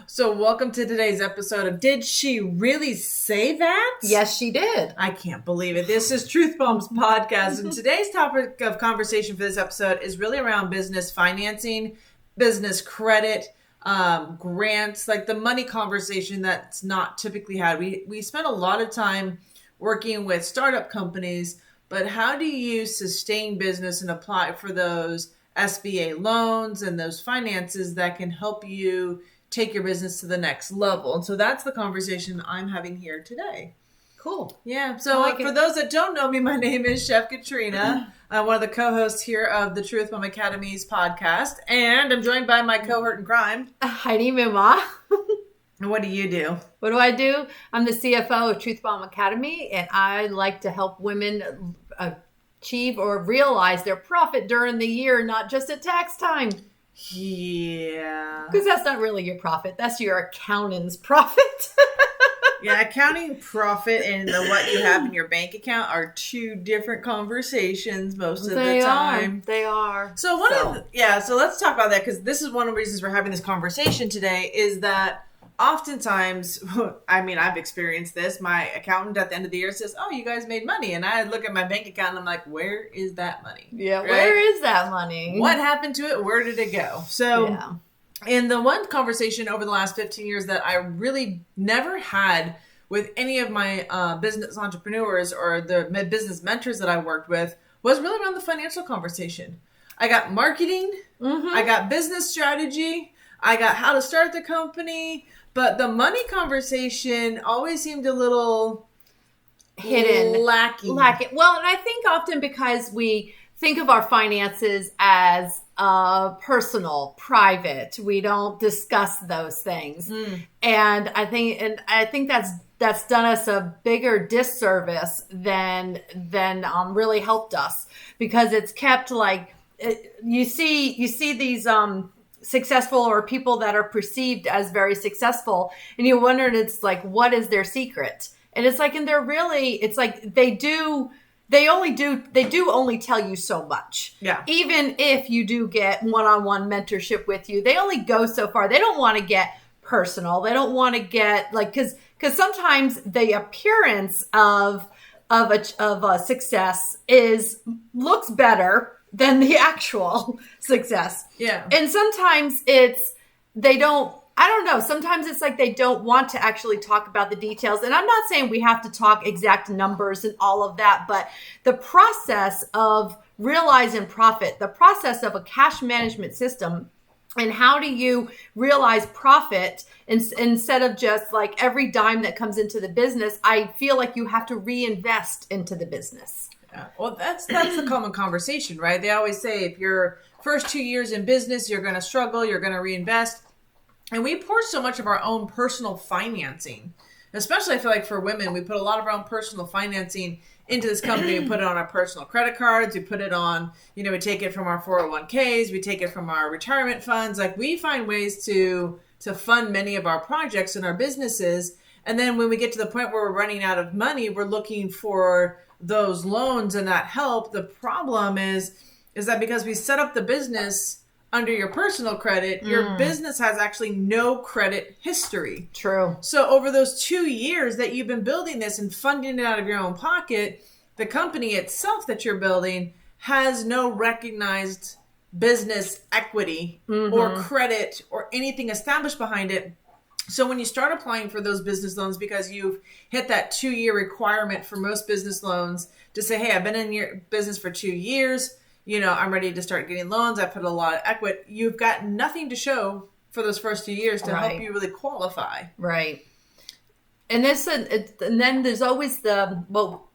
So welcome to today's episode of Did She Really Say That? Yes, she did. I can't believe it. This is Truth Bombs Podcast, and today's topic of conversation for this episode is really around business financing, business credit, grants, like the money conversation that's not typically had. We spend a lot of time working with startup companies, but how do you sustain business and apply for those SBA loans and those finances that can help you take your business to the next level? And so that's the conversation I'm having here today. Cool. Yeah. So for those that don't know me, my name is Chef Katrina. I'm one of the co-hosts here of the Truth Bomb Academy's podcast. And I'm joined by my cohort in crime, Heidi Mima. And what do you do? What do I do? I'm the CFO of Truth Bomb Academy, and I like to help women achieve or realize their profit during the year, not just at tax time. Yeah. Because that's not really your profit. That's your accountant's profit. Yeah, accounting profit and what you have in your bank account are two different conversations most of the time. They are. So so let's talk about that, because this is one of the reasons we're having this conversation today, is that oftentimes, I mean, I've experienced this. My accountant at the end of the year says, "Oh, you guys made money." And I look at my bank account and I'm like, where is that money? Yeah, right? Where is that money? What happened to it? Where did it go? So in the one conversation over the last 15 years that I really never had with any of my business entrepreneurs or the business mentors that I worked with was really around the financial conversation. I got marketing, I got business strategy, I got how to start the company, but the money conversation always seemed a little hidden, lacking. Well, and I think often because we think of our finances as personal, private, we don't discuss those things, and I think that's done us a bigger disservice than really helped us, because it's kept like you see these successful or people that are perceived as very successful, and you wonder, it's like, what is their secret? And it's like, and they're really, it's like they do only tell you so much. Yeah. Even if you do get one-on-one mentorship with you, they only go so far. They don't want to get personal. They don't want to get like, because sometimes the appearance of a success looks better than the actual success. Yeah. And sometimes I don't know. Sometimes it's like they don't want to actually talk about the details. And I'm not saying we have to talk exact numbers and all of that, but the process of realizing profit, the process of a cash management system, and how do you realize profit instead of just like every dime that comes into the business, I feel like you have to reinvest into the business. Yeah. Well, that's the common conversation, right? They always say if your first 2 years in business, you're going to struggle, you're going to reinvest. And we pour so much of our own personal financing, especially I feel like for women, we put a lot of our own personal financing into this company. We put it on our personal credit cards. We put it on, we take it from our 401ks. We take it from our retirement funds. Like, we find ways to fund many of our projects and our businesses. And then when we get to the point where we're running out of money, we're looking for those loans and that help. The problem is that because we set up the business under your personal credit, your business has actually no credit history. True. So over those 2 years that you've been building this and funding it out of your own pocket, the company itself that you're building has no recognized business equity or credit or anything established behind it. So when you start applying for those business loans, because you've hit that 2-year requirement for most business loans to say, hey, I've been in your business for 2 years, I'm ready to start getting loans. I put a lot of equity. You've got nothing to show for those first 2 years to help you really qualify. Right. And then there's always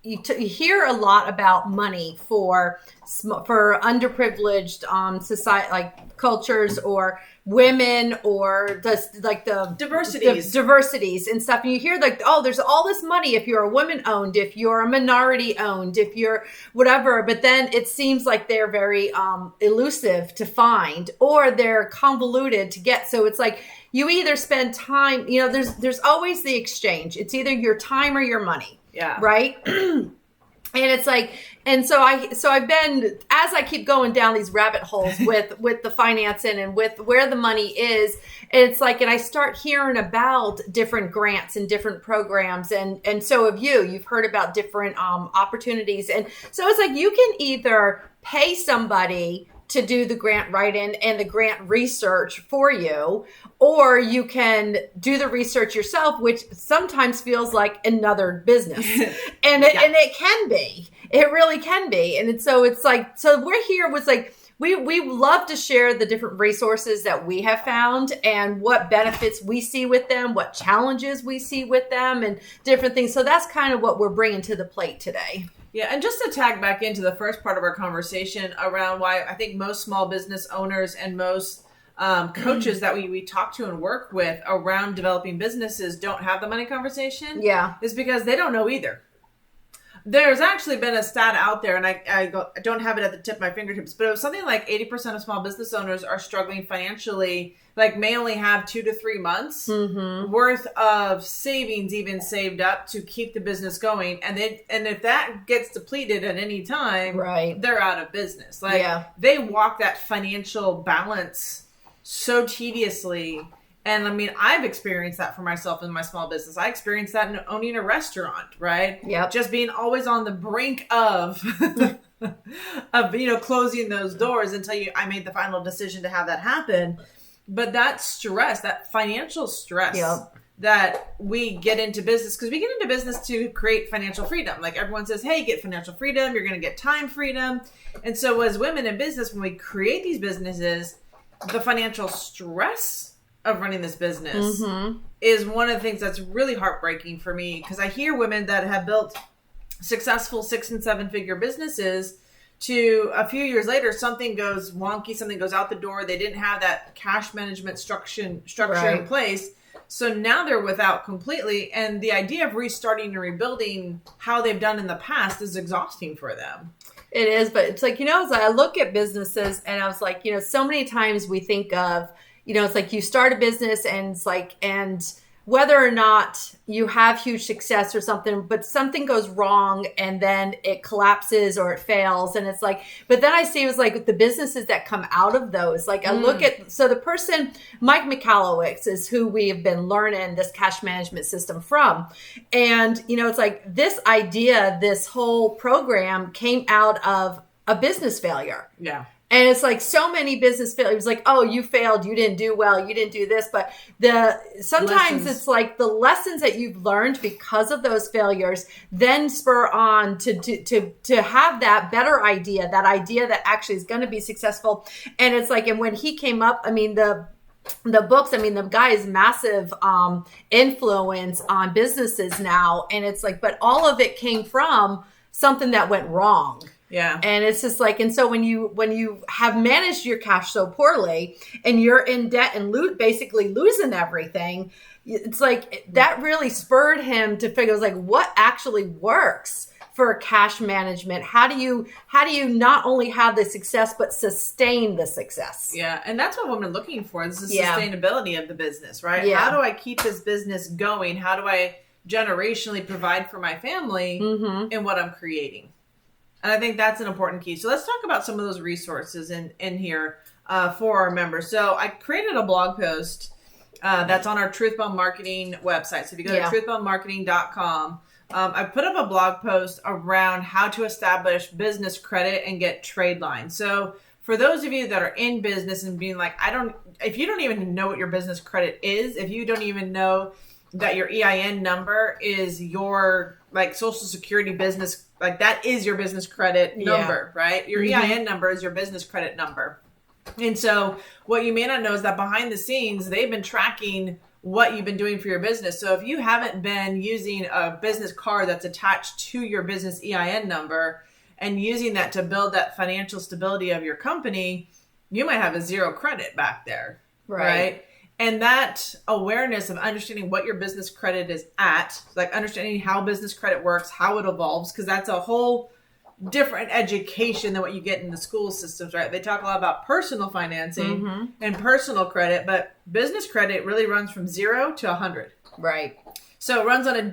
you hear a lot about money for underprivileged society, like cultures, or women, or just like the diversities and stuff. And you hear like, oh, there's all this money if you're a woman owned, if you're a minority owned, if you're whatever. But then it seems like they're very elusive to find, or they're convoluted to get. So it's like you either spend time, there's always the exchange. It's either your time or your money. Yeah. Right. And it's like, and so I've been, as I keep going down these rabbit holes with the financing and with where the money is, it's like, and I start hearing about different grants and different programs. And so have you've heard about different opportunities. And so it's like, you can either pay somebody to do the grant writing and the grant research for you, or you can do the research yourself, which sometimes feels like another business. And it can be. It really can be. And so it's like, so we're here with like, we love to share the different resources that we have found and what benefits we see with them, what challenges we see with them, and different things. So that's kind of what we're bringing to the plate today. Yeah, and just to tag back into the first part of our conversation around why I think most small business owners and most coaches that we talk to and work with around developing businesses don't have the money conversation. Yeah. Is because they don't know either. There's actually been a stat out there, and I don't have it at the tip of my fingertips, but it was something like 80% of small business owners are struggling financially, like may only have 2 to 3 months worth of savings even saved up to keep the business going. And if that gets depleted at any time, right, they're out of business. Like they walk that financial balance so tediously. And I mean, I've experienced that for myself in my small business. I experienced that in owning a restaurant, right? Yep. Just being always on the brink of, closing those doors until I made the final decision to have that happen. But that stress, that financial stress that we get into business, because we get into business to create financial freedom. Like everyone says, hey, get financial freedom. You're going to get time freedom. And so as women in business, when we create these businesses, the financial stress of running this business is one of the things that's really heartbreaking for me, because I hear women that have built successful 6 and 7 figure businesses to a few years later, something goes wonky, something goes out the door. They didn't have that cash management structure in place. So now they're without completely. And the idea of restarting and rebuilding how they've done in the past is exhausting for them. It is, but it's like, as I look at businesses and I was like, so many times we think of, it's like you start a business and it's like, and whether or not you have huge success or something, but something goes wrong and then it collapses or it fails. And it's like, but then I see it was like the businesses that come out of those, like I look at, so the person, Mike Michalowicz is who we have been learning this cash management system from. And, it's like this idea, this whole program came out of a business failure. Yeah. And it's like so many business failures, like, oh, you failed, you didn't do well, you didn't do this. But sometimes it's like the lessons that you've learned because of those failures then spur on to have that better idea, that idea that actually is going to be successful. And it's like, and when he came up, I mean, the books, I mean, the guy is massive influence on businesses now. And it's like, but all of it came from something that went wrong. Yeah. And it's just like, and so when you have managed your cash so poorly and you're in debt and basically losing everything, it's like that really spurred him to figure, like, what actually works for cash management? How do you not only have the success, but sustain the success? Yeah. And that's what women are looking for. This is sustainability of the business, right? Yeah. How do I keep this business going? How do I generationally provide for my family in what I'm creating? And I think that's an important key. So let's talk about some of those resources in here for our members. So I created a blog post that's on our Truth Bomb Marketing website. So if you go to truthbombmarketing.com, I put up a blog post around how to establish business credit and get trade lines. So for those of you that are in business and being like, if you don't even know what your business credit is, if you don't even know that your EIN number is your like social security business, like that is your business credit number, right? Your EIN number is your business credit number. And so what you may not know is that behind the scenes, they've been tracking what you've been doing for your business. So if you haven't been using a business card that's attached to your business EIN number and using that to build that financial stability of your company, you might have a zero credit back there, right? And that awareness of understanding what your business credit is at, like understanding how business credit works, how it evolves, because that's a whole different education than what you get in the school systems, right? They talk a lot about personal financing and personal credit, but business credit really runs from 0 to 100. Right. So it runs on a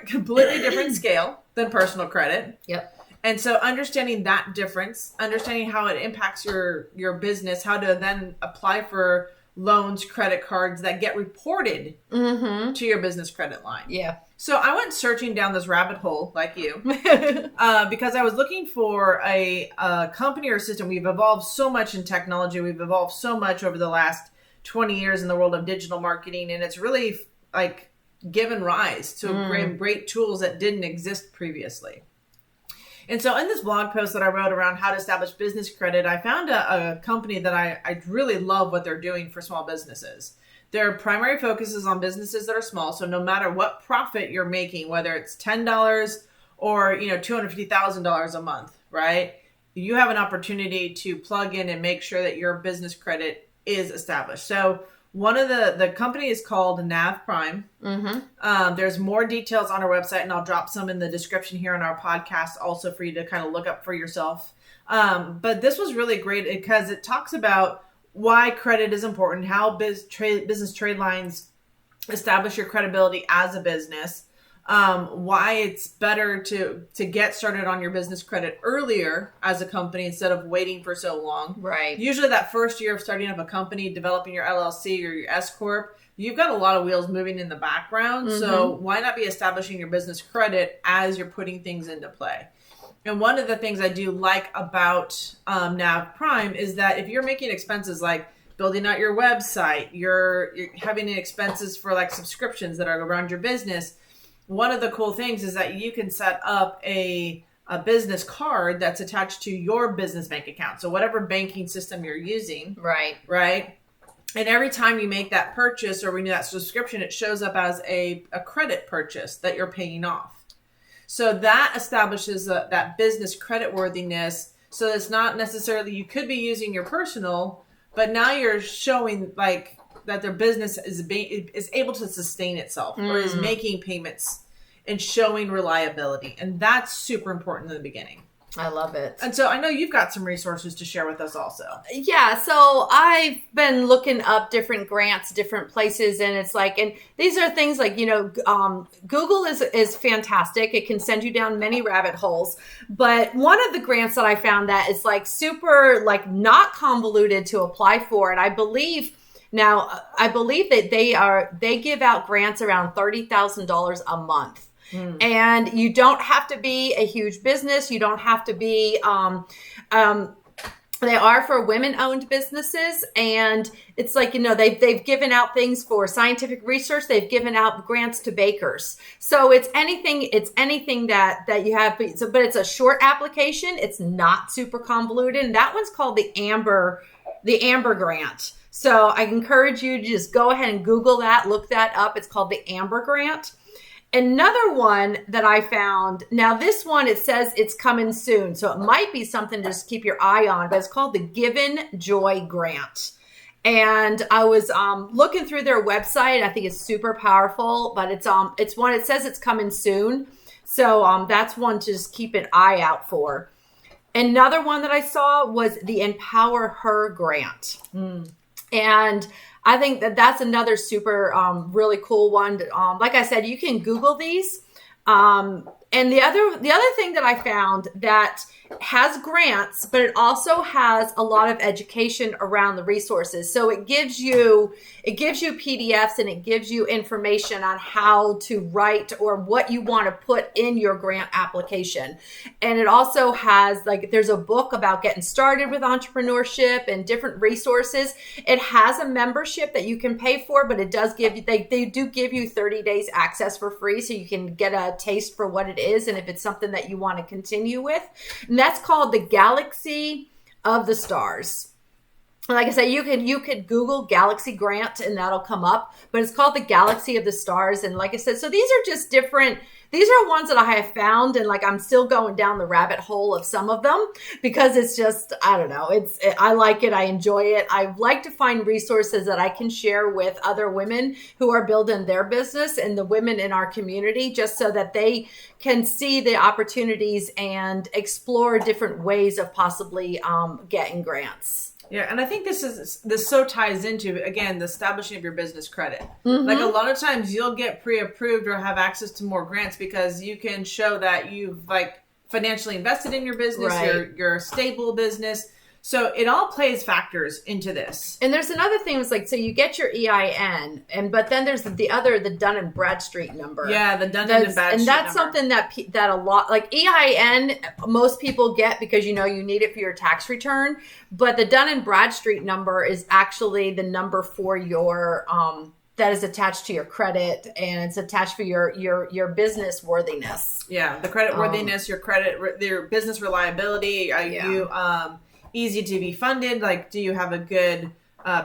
completely different scale than personal credit. Yep. And so understanding that difference, understanding how it impacts your business, how to then apply for loans, credit cards that get reported to your business credit line. Yeah. So I went searching down this rabbit hole like you because I was looking for a company or system. We've evolved so much in technology. We've evolved so much over the last 20 years in the world of digital marketing. And it's really like given rise to great tools that didn't exist previously. And so in this blog post that I wrote around how to establish business credit, I found a company that I really love what they're doing for small businesses. Their primary focus is on businesses that are small. So no matter what profit you're making, whether it's $10 or $250,000 a month, right? You have an opportunity to plug in and make sure that your business credit is established. So one of the company is called NAV Prime. There's more details on our website, and I'll drop some in the description here on our podcast also for you to kind of look up for yourself. But this was really great because it talks about why credit is important, how business trade lines establish your credibility as a business, why it's better to get started on your business credit earlier as a company instead of waiting for so long. Right. Usually that first year of starting up a company, developing your LLC or your S Corp, you've got a lot of wheels moving in the background. So why not be establishing your business credit as you're putting things into play? And one of the things I do like about NAV Prime is that if you're making expenses like building out your website, you're having expenses for like subscriptions that are around your business, one of the cool things is that you can set up a business card that's attached to your business bank account. So whatever banking system you're using. Right. And every time you make that purchase or renew that subscription, it shows up as a credit purchase that you're paying off. So that establishes that business credit worthiness. So it's not necessarily, you could be using your personal, but now you're showing like that their business is able to sustain itself or is making payments and showing reliability. And that's super important in the beginning. I love it. And so I know you've got some resources to share with us also. Yeah. So I've been looking up different grants, different places. And it's like, and these are things like, Google is fantastic. It can send you down many rabbit holes. But one of the grants that I found that is like super, like not convoluted to apply for. And I believe that they give out grants around $30,000 a month. And you don't have to be a huge business. You don't have to be, they are for women-owned businesses. And it's like, they've given out things for scientific research. They've given out grants to bakers. So it's anything that you have. But it's a short application. It's not super convoluted. And that one's called the Amber Grant. So I encourage you to just go ahead and Google that, look that up. It's called the Amber Grant. Another one that I found, now this one, it says it's coming soon. So it might be something to just keep your eye on, but it's called the Given Joy Grant. And I was looking through their website. I think it's super powerful, but it's one, it says it's coming soon. So that's one to just keep an eye out for. Another one that I saw was the Empower Her Grant. And I think that's another super really cool one. Like I said, you can Google these. And the other thing that I found that has grants, but it also has a lot of education around the resources. So it gives you PDFs and it gives you information on how to write or what you want to put in your grant application. And it also has there's a book about getting started with entrepreneurship and different resources. It has a membership that you can pay for, but it does give you, they do give you 30 days access for free. So you can get a taste for what it is. And if it's something that you want to continue with, and that's called the Galaxy of the Stars. Like I said, you could Google Galaxy Grant and that'll come up, but it's called the Galaxy of the Stars. And like I said, so these are just different. These are ones that I have found, and I'm still going down the rabbit hole of some of them because it's just, I don't know. I like it. I enjoy it. I like to find resources that I can share with other women who are building their business and the women in our community, just so that they can see the opportunities and explore different ways of possibly getting grants. Yeah, and I think this so ties into, again, the establishing of your business credit. Like a lot of times you'll get pre-approved or have access to more grants because you can show that you've financially invested in your business, Right. you're a stable business. So it all plays factors into this. And there's another thing, it's like, so you get your EIN, but then there's the Dun and Bradstreet number. Yeah, the Dun and Bradstreet and that's number. something that a lot, like EIN, most people get because you need it for your tax return. But the Dun and Bradstreet number is actually the number for your that is attached to your credit, and it's attached for your business worthiness. Yeah, the credit worthiness, your business reliability. Are you easy to be funded? Like, do you have a good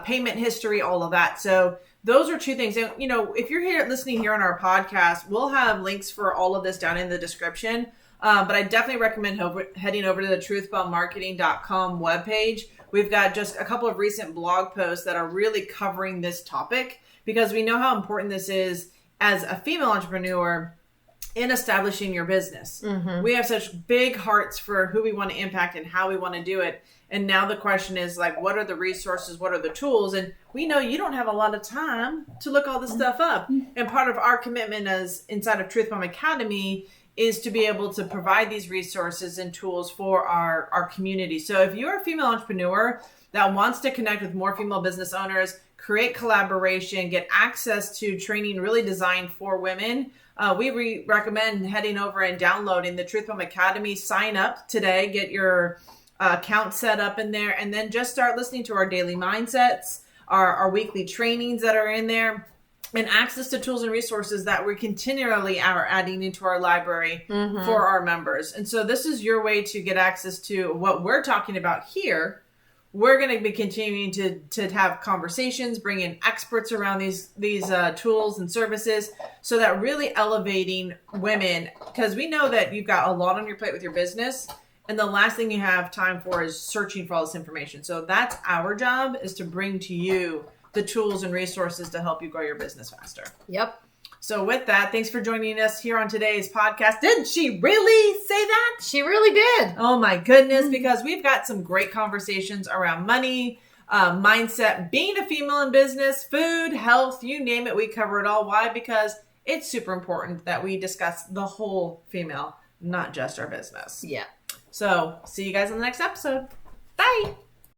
payment history? All of that. So those are two things. And, if you're listening here on our podcast, we'll have links for all of this down in the description. But I definitely recommend heading over to the truthbombmarketing.com webpage. We've got just a couple of recent blog posts that are really covering this topic, because we know how important this is as a female entrepreneur in establishing your business. Mm-hmm. We have such big hearts for who we want to impact and how we want to do it. And now the question is, like, what are the resources? What are the tools? And we know you don't have a lot of time to look all this stuff up. And part of our commitment as inside of Truth Bomb Academy is to be able to provide these resources and tools for our community. So if you're a female entrepreneur that wants to connect with more female business owners, create collaboration, get access to training really designed for women, we recommend heading over and downloading the Truth Bomb Academy. Sign up today, get your account set up in there, and then just start listening to our daily mindsets, our weekly trainings that are in there, and access to tools and resources that we continually are adding into our library for our members. And so this is your way to get access to what we're talking about here. We're going to be continuing to have conversations, bring in experts around these tools and services, so that really elevating women, because we know that you've got a lot on your plate with your business, and the last thing you have time for is searching for all this information. So that's our job, is to bring to you the tools and resources to help you grow your business faster. Yep. So with that, thanks for joining us here on today's podcast. Didn't she really say that? She really did. Oh my goodness, because we've got some great conversations around money, mindset, being a female in business, food, health, you name it. We cover it all. Why? Because it's super important that we discuss the whole female, not just our business. Yeah. So see you guys in the next episode. Bye.